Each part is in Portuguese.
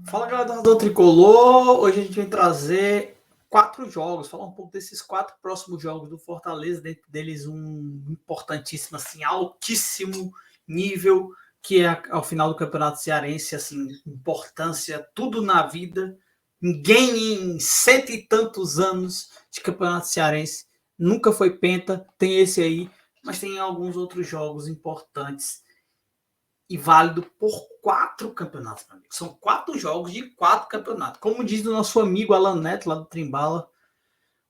Fala, galera do Tricolor. Hoje a gente vem trazer 4 jogos, falar um pouco desses 4 próximos jogos do Fortaleza, dentro deles um importantíssimo, assim, altíssimo nível, que é ao final do Campeonato Cearense, assim, importância, tudo na vida. Ninguém em cento e tantos anos de Campeonato Cearense nunca foi penta, tem esse aí, mas tem alguns outros jogos importantes e válido por 4 campeonatos, meu amigo. São 4 jogos de 4 campeonatos. Como diz o nosso amigo Alan Neto, lá do Trimbala,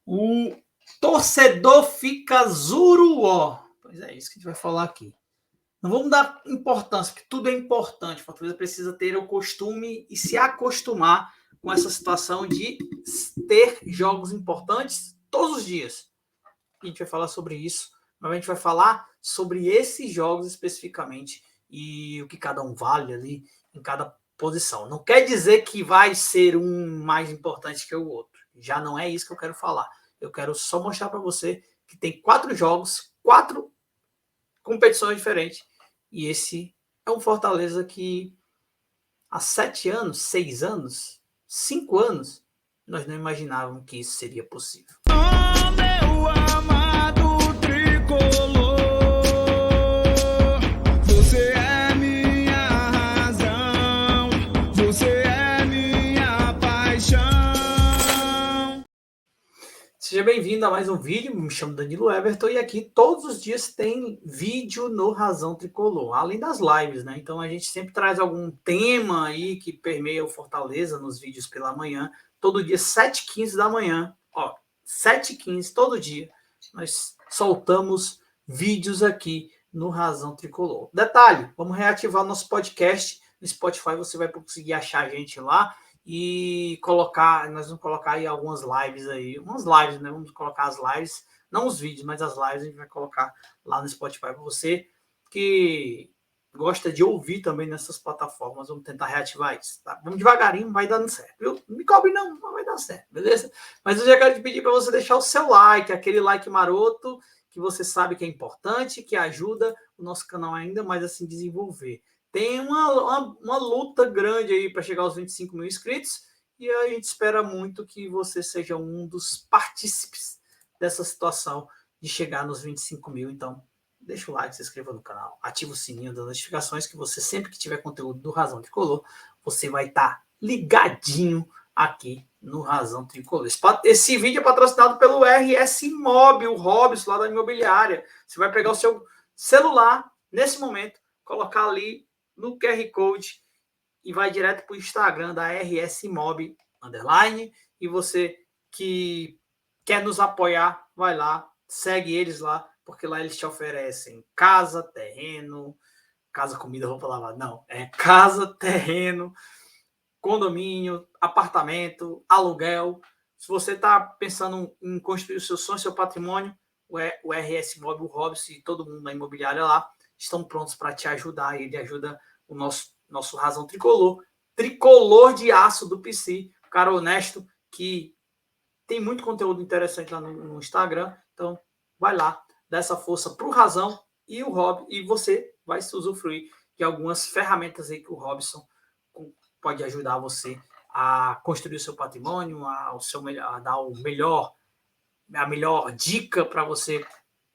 o torcedor fica zuruó. Pois é isso que a gente vai falar aqui. Não vamos dar importância, porque tudo é importante. O Fortaleza precisa ter o costume e se acostumar com essa situação de ter jogos importantes todos os dias. A gente vai falar sobre isso, mas a gente vai falar sobre esses jogos especificamente e o que cada um vale ali em cada posição. Não quer dizer que vai ser um mais importante que o outro. Já não é isso que eu quero falar. Eu quero só mostrar para você que tem 4 jogos, 4 competições diferentes. E esse é um Fortaleza que há 7 anos, 6 anos, 5 anos, nós não imaginávamos que isso seria possível. Meu amado tricolor, você é minha razão, você é minha paixão. Seja bem-vindo a mais um vídeo, me chamo Danilo Everton e aqui todos os dias tem vídeo no Razão Tricolor, além das lives, né? Então a gente sempre traz algum tema aí que permeia o Fortaleza nos vídeos pela manhã, todo dia 7h15 da manhã, ó, 7h15 todo dia, nós soltamos vídeos aqui no Razão Tricolor. Detalhe, vamos reativar nosso podcast no Spotify, você vai conseguir achar a gente lá e colocar, nós vamos colocar aí algumas lives aí, né? Vamos colocar as lives, não os vídeos, mas as lives a gente vai colocar lá no Spotify para você que gosta de ouvir também nessas plataformas. Vamos tentar reativar isso, tá? Vamos devagarinho, vai dando certo, viu? Não me cobre não, vai dar certo, beleza? Mas eu já quero te pedir para você deixar o seu like, aquele like maroto que você sabe que é importante, que ajuda o nosso canal ainda mais a se desenvolver. Tem uma luta grande aí para chegar aos 25 mil inscritos e a gente espera muito que você seja um dos partícipes dessa situação de chegar nos 25 mil. Então, deixa o like, se inscreva no canal, ativa o sininho das notificações que você, sempre que tiver conteúdo do Razão Tricolor, você vai estar ligadinho aqui no Razão Tricolor. Esse vídeo é patrocinado pelo RS Imob, o Robson lá da imobiliária. Você vai pegar o seu celular nesse momento, colocar ali no QR Code e vai direto para o Instagram da RS Mob _ e você que quer nos apoiar, vai lá, segue eles lá, porque lá eles te oferecem casa, terreno, casa, comida, roupa lavada, não, é casa, terreno, condomínio, apartamento, aluguel. Se você está pensando em construir o seu sonho, seu patrimônio, o RS Mob, o Robson e todo mundo da imobiliária lá estão prontos para te ajudar. Ele ajuda o nosso Razão Tricolor, tricolor de aço do PC, cara honesto que tem muito conteúdo interessante lá no Instagram. Então, vai lá, dá essa força para o Razão e o Rob, e você vai se usufruir de algumas ferramentas aí que o Robson pode ajudar você a construir o seu patrimônio, a dar a melhor dica para você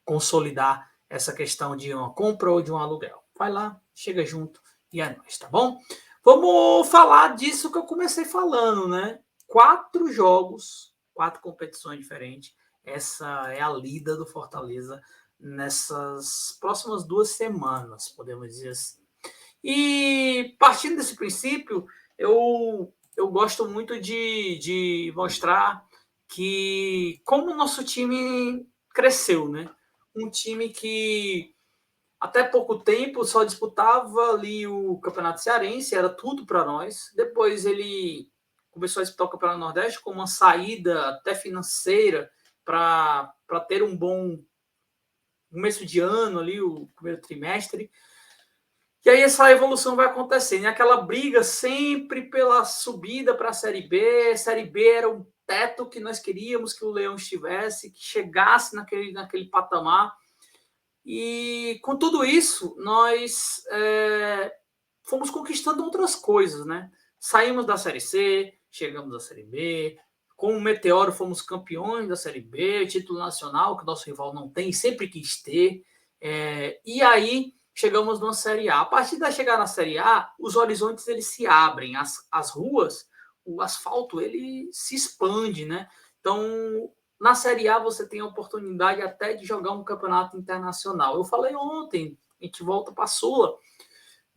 consolidar essa questão de uma compra ou de um aluguel. Vai lá, chega junto e é nóis, tá bom? Vamos falar disso que eu comecei falando, né? 4 jogos, 4 competições diferentes. Essa é a lida do Fortaleza nessas próximas 2 semanas, podemos dizer assim. E partindo desse princípio, eu gosto muito de mostrar que como o nosso time cresceu, né? Um time que até pouco tempo só disputava ali o Campeonato Cearense, era tudo para nós. Depois ele começou a disputar o Campeonato Nordeste com uma saída até financeira para ter um bom começo de ano ali, o primeiro trimestre. E aí essa evolução vai acontecendo. E aquela briga sempre pela subida para a Série B. Série B era o teto que nós queríamos que o Leão estivesse, que chegasse naquele patamar. E com tudo isso, nós fomos conquistando outras coisas, né? Saímos da Série C, chegamos à Série B. Com o Meteoro fomos campeões da Série B, título nacional que o nosso rival não tem, sempre quis ter. E aí chegamos numa Série A. A partir da chegada na Série A, os horizontes eles se abrem, as ruas, o asfalto ele se expande, né? Então, na Série A você tem a oportunidade até de jogar um campeonato internacional. Eu falei ontem, a gente volta para a Sula.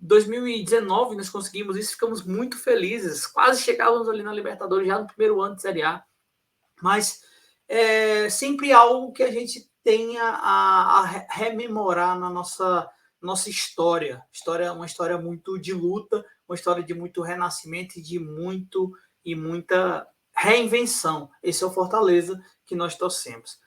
2019 nós conseguimos isso, ficamos muito felizes, quase chegávamos ali na Libertadores já no primeiro ano de Série A, mas é sempre algo que a gente tenha a rememorar na nossa história, uma história muito de luta, uma história de muito renascimento e muita reinvenção. Esse é o Fortaleza que nós torcemos.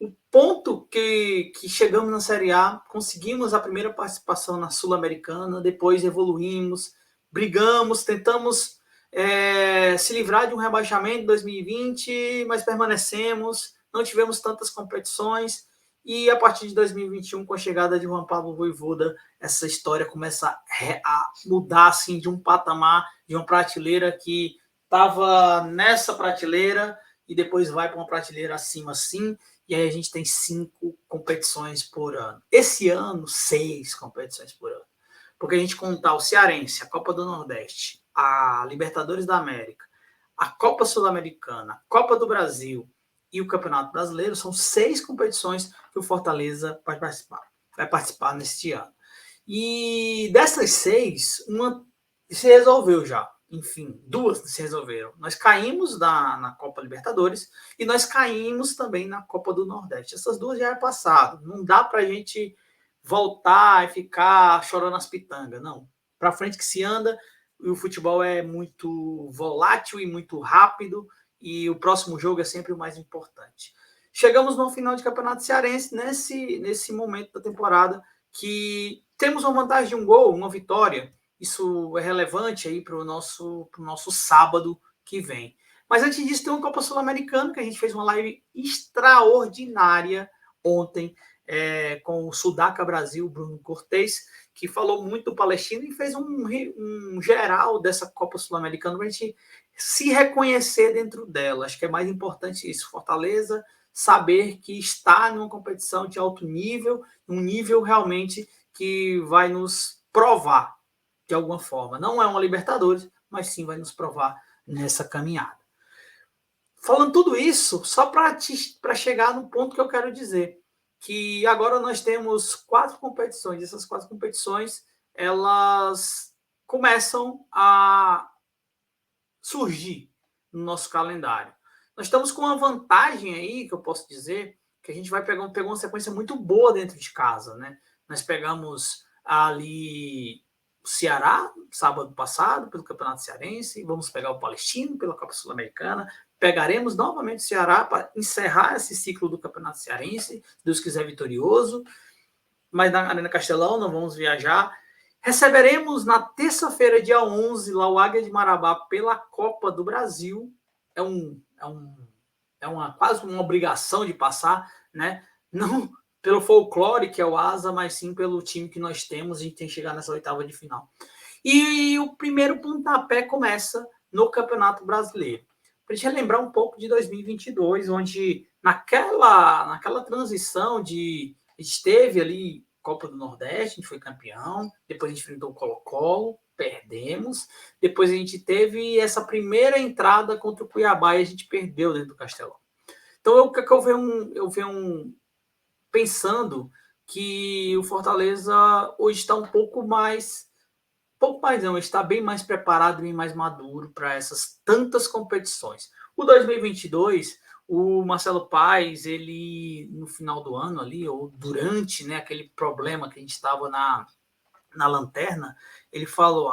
O ponto que chegamos na Série A, conseguimos a primeira participação na Sul-Americana, depois evoluímos, brigamos, tentamos se livrar de um rebaixamento em 2020, mas permanecemos, não tivemos tantas competições, e a partir de 2021, com a chegada de Juan Pablo Vojvoda, essa história começa a mudar assim, de um patamar, de uma prateleira que estava nessa prateleira, e depois vai para uma prateleira acima assim, e aí a gente tem 5 competições por ano. Esse ano, 6 competições por ano. Porque a gente contar o Cearense, a Copa do Nordeste, a Libertadores da América, a Copa Sul-Americana, a Copa do Brasil e o Campeonato Brasileiro, são 6 competições que o Fortaleza vai participar neste ano. E dessas 6, uma se resolveu já. Enfim, 2 se resolveram. Nós caímos na Copa Libertadores e nós caímos também na Copa do Nordeste. Essas 2 já é passado. Não dá para a gente voltar e ficar chorando as pitangas. Não. Para frente que se anda, e o futebol é muito volátil e muito rápido, e o próximo jogo é sempre o mais importante. Chegamos no final de Campeonato Cearense nesse momento da temporada que temos uma vantagem de um gol, uma vitória. Isso é relevante aí para o nosso sábado que vem. Mas antes disso, tem uma Copa Sul-Americana, que a gente fez uma live extraordinária ontem com o Sudaca Brasil, Bruno Cortez, que falou muito do Palestino e fez um geral dessa Copa Sul-Americana para a gente se reconhecer dentro dela. Acho que é mais importante isso. Fortaleza saber que está numa competição de alto nível, um nível realmente que vai nos provar de alguma forma. Não é uma Libertadores, mas sim vai nos provar nessa caminhada. Falando tudo isso, só para chegar no ponto que eu quero dizer, que agora nós temos 4 competições. Essas 4 competições, elas começam a surgir no nosso calendário. Nós estamos com uma vantagem aí, que eu posso dizer, que a gente vai pegar uma sequência muito boa dentro de casa, né? Nós pegamos ali o Ceará, sábado passado, pelo Campeonato Cearense, vamos pegar o Palestino pela Copa Sul-Americana, pegaremos novamente o Ceará para encerrar esse ciclo do Campeonato Cearense, se Deus quiser vitorioso, mas na Arena Castelão não vamos viajar. Receberemos na terça-feira, dia 11, lá o Águia de Marabá pela Copa do Brasil. É quase uma obrigação de passar, né? Não pelo folclore, que é o Asa, mas sim pelo time que nós temos. A gente tem que chegar nessa oitava de final. E o primeiro pontapé começa no Campeonato Brasileiro. Para a gente relembrar um pouco de 2022, onde naquela transição a gente teve ali Copa do Nordeste, a gente foi campeão, depois a gente enfrentou o Colo-Colo, perdemos, depois a gente teve essa primeira entrada contra o Cuiabá e a gente perdeu dentro do Castelão. Então eu venho pensando que o Fortaleza hoje está está bem mais preparado, bem mais maduro para essas tantas competições. O 2022, o Marcelo Paes, ele no final do ano ali, ou durante, né, aquele problema que a gente estava na lanterna, ele falou,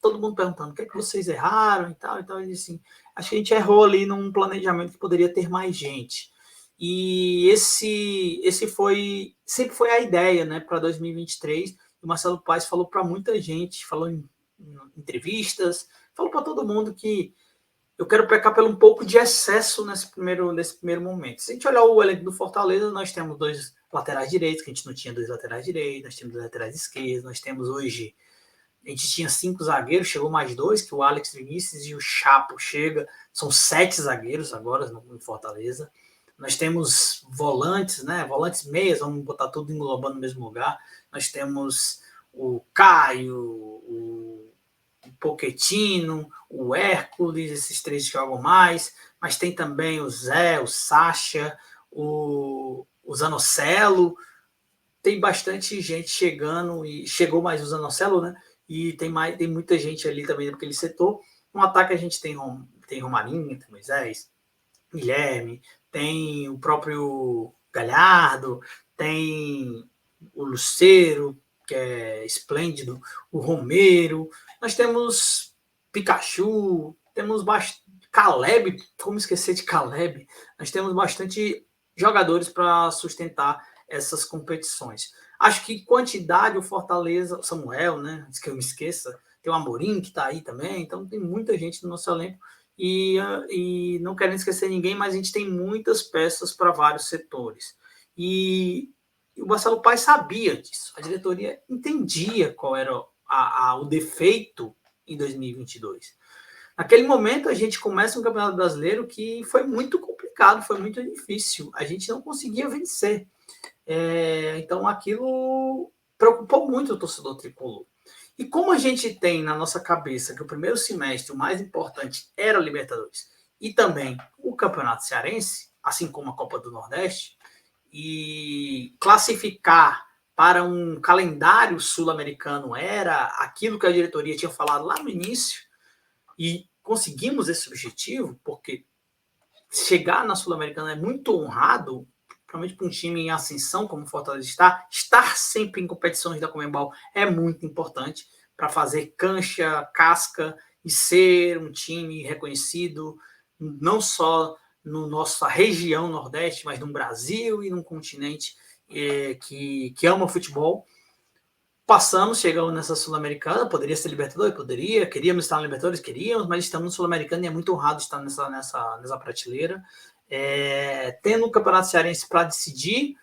todo mundo perguntando, o que é que vocês erraram e tal, ele disse assim, acho que a gente errou ali num planejamento que poderia ter mais gente. E sempre foi a ideia, né, para 2023. O Marcelo Paes falou para muita gente, falou em entrevistas, falou para todo mundo que eu quero pecar pelo um pouco de excesso nesse primeiro momento. Se a gente olhar o elenco do Fortaleza, nós temos 2 laterais direitos, que a gente não tinha 2 laterais direitos, nós temos 2 laterais esquerdos, nós temos hoje A gente tinha 5 zagueiros, chegou mais 2, que o Alex Vinícius e o Chapo chega. São 7 zagueiros agora no Fortaleza. Nós temos volantes, né? Volantes meias, vamos botar tudo englobando no mesmo lugar. Nós temos o Caio, o Pochettino, o Hércules, esses 3 jogam mais. Mas tem também o Zé, o Sacha, o Zanocelo. Tem bastante gente chegando, e chegou mais o Zanocelo, né? E tem muita gente ali também naquele setor. No ataque a gente tem Romarinho, tem Moisés, Guilherme, tem o próprio Galhardo, tem o Lucero, que é esplêndido, o Romero, nós temos Pikachu, temos Caleb, como esquecer de Caleb? Nós temos bastante jogadores para sustentar essas competições. Acho que quantidade, o Fortaleza, Samuel, né? Antes que eu me esqueça, tem o Amorim que está aí também, então tem muita gente no nosso elenco. E não querendo esquecer ninguém, mas a gente tem muitas peças para vários setores. E o Marcelo Paes sabia disso. A diretoria entendia qual era o defeito em 2022. Naquele momento, a gente começa um Campeonato Brasileiro que foi muito complicado, foi muito difícil. A gente não conseguia vencer. Então, aquilo preocupou muito o torcedor tricolor. E como a gente tem na nossa cabeça que o primeiro semestre o mais importante era a Libertadores e também o Campeonato Cearense, assim como a Copa do Nordeste, e classificar para um calendário sul-americano era aquilo que a diretoria tinha falado lá no início, e conseguimos esse objetivo, porque chegar na Sul-Americana é muito honrado, principalmente para um time em ascensão como o Fortaleza estar sempre em competições da Conmebol é muito importante para fazer cancha, casca e ser um time reconhecido não só na nossa região Nordeste, mas no Brasil e num continente que ama futebol. Passamos, chegamos nessa Sul-Americana, poderia ser Libertadores? Poderia, queríamos estar na Libertadores? Queríamos, mas estamos no Sul-Americana e é muito honrado estar nessa prateleira. Tendo um Campeonato Cearense para decidir,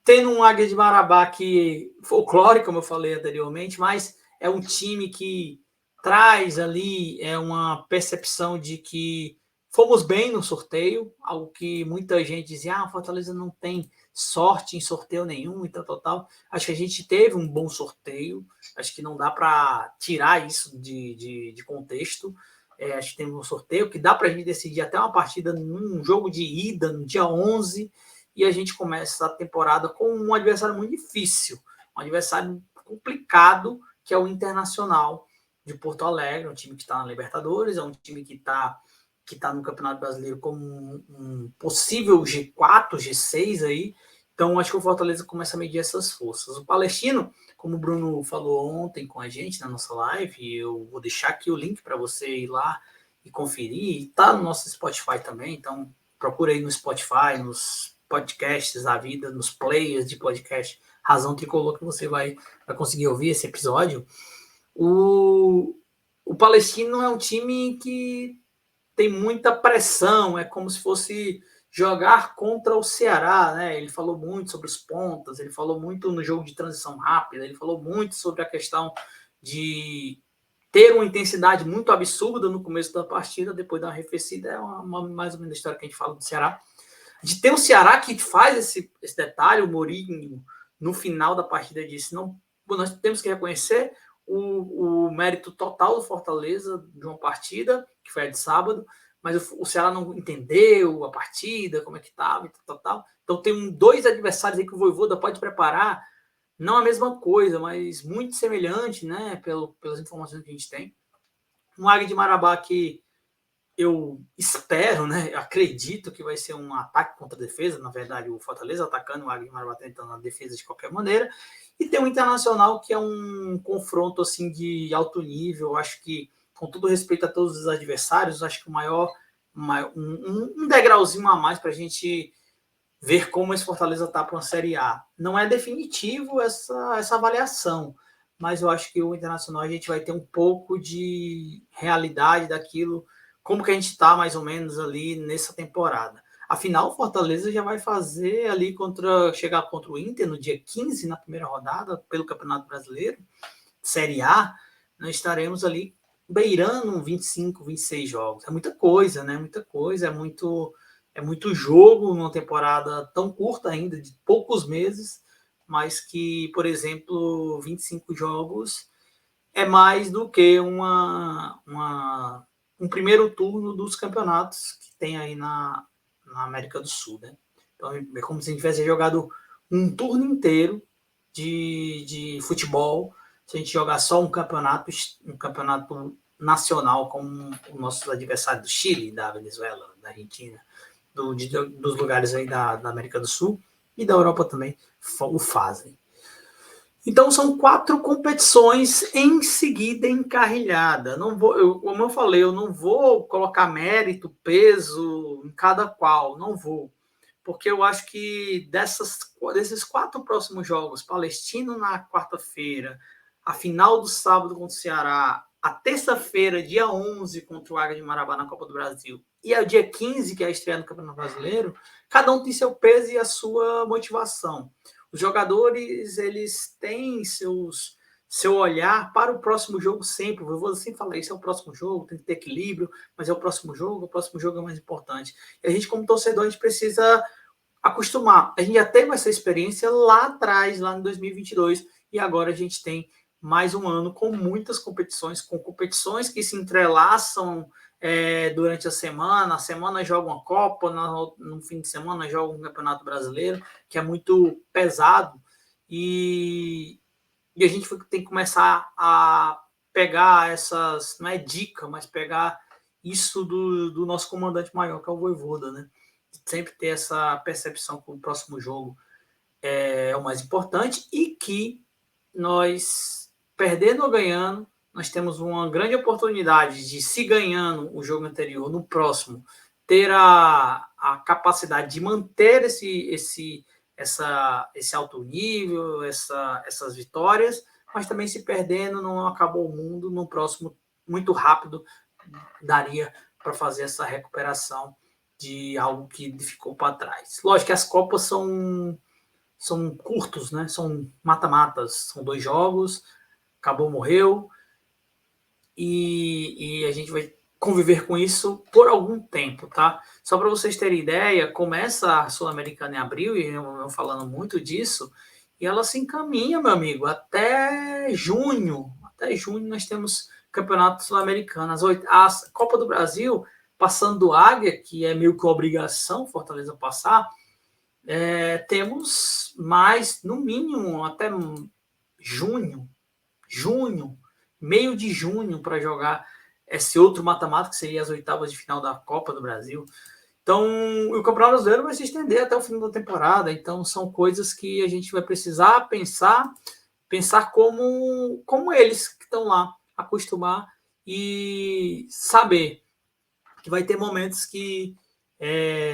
tendo um Águia de Marabá que folclórico, como eu falei anteriormente, mas é um time que traz ali uma percepção de que fomos bem no sorteio, algo que muita gente dizia, a Fortaleza não tem sorte em sorteio nenhum e tal. Acho que a gente teve um bom sorteio, acho que não dá para tirar isso de contexto. Acho que temos um sorteio que dá para a gente decidir até uma partida num jogo de ida, no dia 11, e a gente começa a temporada com um adversário muito difícil, um adversário complicado, que é o Internacional de Porto Alegre, um time que está na Libertadores, é um time que está no Campeonato Brasileiro como um possível G4, G6 aí. Então, acho que o Fortaleza começa a medir essas forças. O Palestino, como o Bruno falou ontem com a gente na nossa live, eu vou deixar aqui o link para você ir lá e conferir. E tá no nosso Spotify também, então procura aí no Spotify, nos podcasts da vida, nos players de podcast Razão Tricolor, que você vai conseguir ouvir esse episódio. O Palestino é um time que tem muita pressão, é como se fosse jogar contra o Ceará, né? Ele falou muito sobre os pontas, ele falou muito no jogo de transição rápida, ele falou muito sobre a questão de ter uma intensidade muito absurda no começo da partida, depois dar uma arrefecida, mais ou menos a história que a gente fala do Ceará. De ter um Ceará que faz esse detalhe, o Mourinho, no final da partida, disse, não, nós temos que reconhecer o mérito total do Fortaleza de uma partida, que foi a de sábado, mas o Ceará não entendeu a partida, como é que estava, e tal. Então tem 2 adversários aí que o Vojvoda pode preparar, não a mesma coisa, mas muito semelhante, né, pelas informações que a gente tem. Um Águia de Marabá que eu espero, né, acredito que vai ser um ataque contra a defesa, na verdade o Fortaleza atacando, o Águia de Marabá tentando a defesa de qualquer maneira, e tem um Internacional que é um confronto assim de alto nível. Acho que, com todo respeito a todos os adversários, acho que um degrauzinho a mais para a gente ver como esse Fortaleza está para uma Série A. Não é definitivo essa avaliação, mas eu acho que o Internacional a gente vai ter um pouco de realidade daquilo, como que a gente está mais ou menos ali nessa temporada. Afinal, o Fortaleza já vai fazer ali chegar contra o Inter no dia 15, na primeira rodada, pelo Campeonato Brasileiro, Série A. nós estaremos ali beirando 25, 26 jogos. É muita coisa, né? Muita coisa, é muito jogo numa temporada tão curta ainda, de poucos meses, mas que, por exemplo, 25 jogos é mais do que um primeiro turno dos campeonatos que tem aí na América do Sul, né? Então é como se a gente tivesse jogado um turno inteiro de futebol, se a gente jogar só um campeonato nacional, como os nossos adversários do Chile, da Venezuela, da Argentina, dos lugares aí da América do Sul e da Europa também o fazem. Então são 4 competições em seguida encarrilhada. Como eu falei, eu não vou colocar mérito, peso em cada qual, não vou. Porque eu acho que desses 4 próximos jogos, Palestino na quarta-feira, a final do sábado contra o Ceará, a terça-feira, dia 11, contra o Águia de Marabá na Copa do Brasil, e ao dia 15, que é a estreia no Campeonato Brasileiro, cada um tem seu peso e a sua motivação. Os jogadores, eles têm seu olhar para o próximo jogo sempre. Eu vou sempre falar, isso é o próximo jogo, tem que ter equilíbrio, mas é o próximo jogo é mais importante. E a gente, como torcedor, a gente precisa acostumar. A gente já teve essa experiência lá atrás, lá em 2022, e agora a gente tem mais um ano com muitas competições, com competições que se entrelaçam durante a semana joga uma Copa, no fim de semana joga um Campeonato Brasileiro, que é muito pesado, e a gente tem que começar a pegar essas, não é dica, mas pegar isso do nosso comandante maior, que é o Vojvoda, né? Sempre ter essa percepção que o próximo jogo é o mais importante e que nós, perdendo ou ganhando, nós temos uma grande oportunidade de, se ganhando o jogo anterior, no próximo, ter a capacidade de manter esse alto nível, essas vitórias, mas também, se perdendo, não acabou o mundo, no próximo, muito rápido, daria para fazer essa recuperação de algo que ficou para trás. Lógico que as Copas são curtos, né? São mata-matas, são 2 jogos, acabou, morreu, e a gente vai conviver com isso por algum tempo, tá? Só para vocês terem ideia, começa a Sul-Americana em abril, e eu falando muito disso, e ela se encaminha, meu amigo, até junho. Até junho nós temos Campeonato Sul-Americano. A Copa do Brasil, passando do Águia, que é meio que uma obrigação Fortaleza passar, temos mais, no mínimo, até junho, meio de junho, para jogar esse outro mata-mata, que seria as oitavas de final da Copa do Brasil. Então, o Campeonato Brasileiro vai se estender até o fim da temporada. Então, são coisas que a gente vai precisar pensar como eles que estão lá, acostumar e saber que vai ter momentos que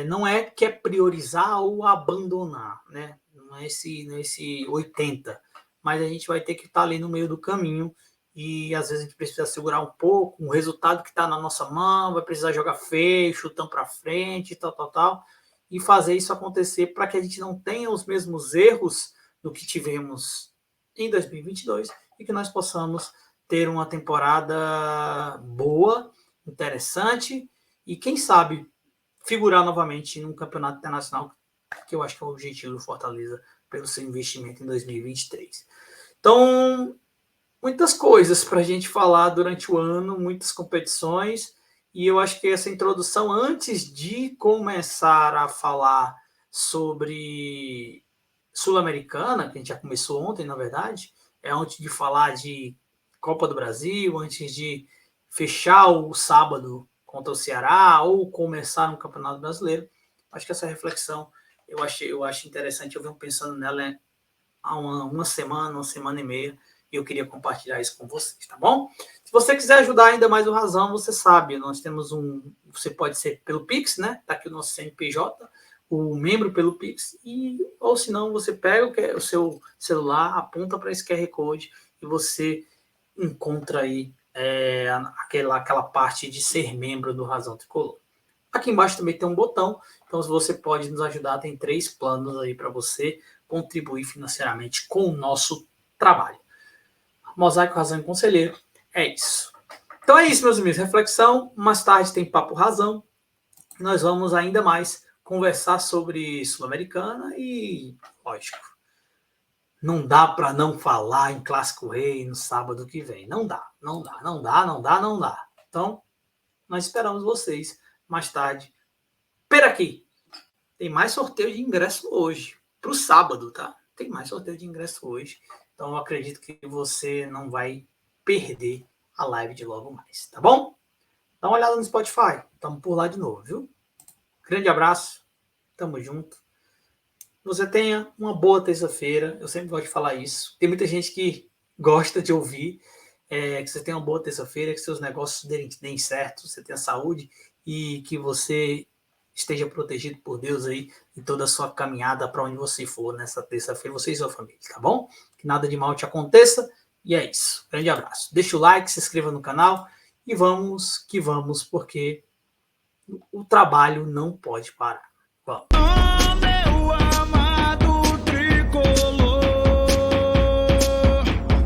não é que é priorizar ou abandonar, né? Não é esse 80, mas a gente vai ter que estar ali no meio do caminho, e às vezes a gente precisa segurar um pouco, um resultado que está na nossa mão, vai precisar jogar feio, chutão para frente, tal, e fazer isso acontecer para que a gente não tenha os mesmos erros do que tivemos em 2022 e que nós possamos ter uma temporada boa, interessante, e quem sabe figurar novamente num campeonato internacional, que eu acho que é o objetivo do Fortaleza pelo seu investimento em 2023. Então, muitas coisas para a gente falar durante o ano, muitas competições, e eu acho que essa introdução, antes de começar a falar sobre Sul-Americana, que a gente já começou ontem, na verdade, antes de falar de Copa do Brasil, antes de fechar o sábado contra o Ceará ou começar no Campeonato Brasileiro, acho que essa reflexão eu acho interessante. Eu venho pensando nela há uma semana e meia, e eu queria compartilhar isso com vocês, tá bom? Se você quiser ajudar ainda mais o Razão, você sabe, nós temos você pode ser pelo Pix, né? Tá aqui o nosso CNPJ, o membro pelo Pix, ou se não, você pega o seu celular, aponta para esse QR Code e você encontra aí aquela parte de ser membro do Razão Tricolor. Aqui embaixo também tem um botão, então você pode nos ajudar, tem 3 planos aí para você contribuir financeiramente com o nosso trabalho. Mosaico, Razão e Conselheiro É isso. Então é isso, meus amigos. Reflexão. Mais tarde tem Papo Razão. Nós vamos ainda mais conversar sobre Sul-Americana e, lógico, não dá para não falar em Clássico Rei no sábado que vem. Não dá. Então, nós esperamos vocês mais tarde. Por aqui. Tem mais sorteio de ingresso hoje. Para o sábado, tá? Tem mais sorteio de ingresso hoje. Então, eu acredito que você não vai perder a live de logo mais, tá bom? Dá uma olhada no Spotify. Estamos por lá de novo, viu? Grande abraço. Tamo junto. Você tenha uma boa terça-feira. Eu sempre gosto de falar isso. Tem muita gente que gosta de ouvir. Que você tenha uma boa terça-feira, que seus negócios deem certo, você tenha saúde e que você esteja protegido por Deus aí em toda a sua caminhada para onde você for nessa terça-feira, você e sua família, tá bom? Que nada de mal te aconteça. E é isso. Grande abraço. Deixa o like, se inscreva no canal e vamos que vamos, porque o trabalho não pode parar. Vamos.